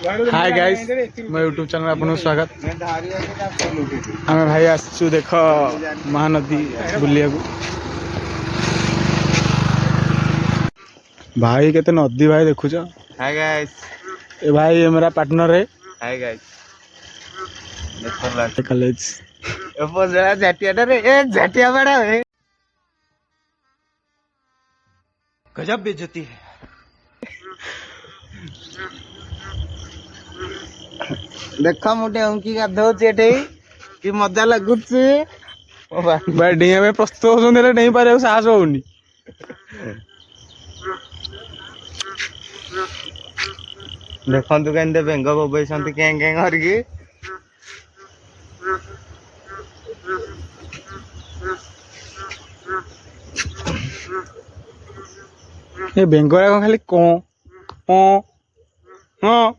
Hi guys मो YouTube channel आपन स्वागत। आम भाई आसु देख महानदी बुलिया भाई केते नदी भाई देखुच। Hi guys. ए भाई ये मेरा पार्टनर है। Hi guys. कॉलेज ऊपर जरा झाटिया रे ए झाटिया बड़ा है। गजब बेइज्जती है। देखा मुटे अंकी गाधौची एठे कि मजा लागुची। भाई डिया में प्रस्तुत होने नहीं पारे साहस होनी। देखंतु केंदे बेंग बोबैसंती कें कें करकी। ये बेंगोरा खाली को हाँ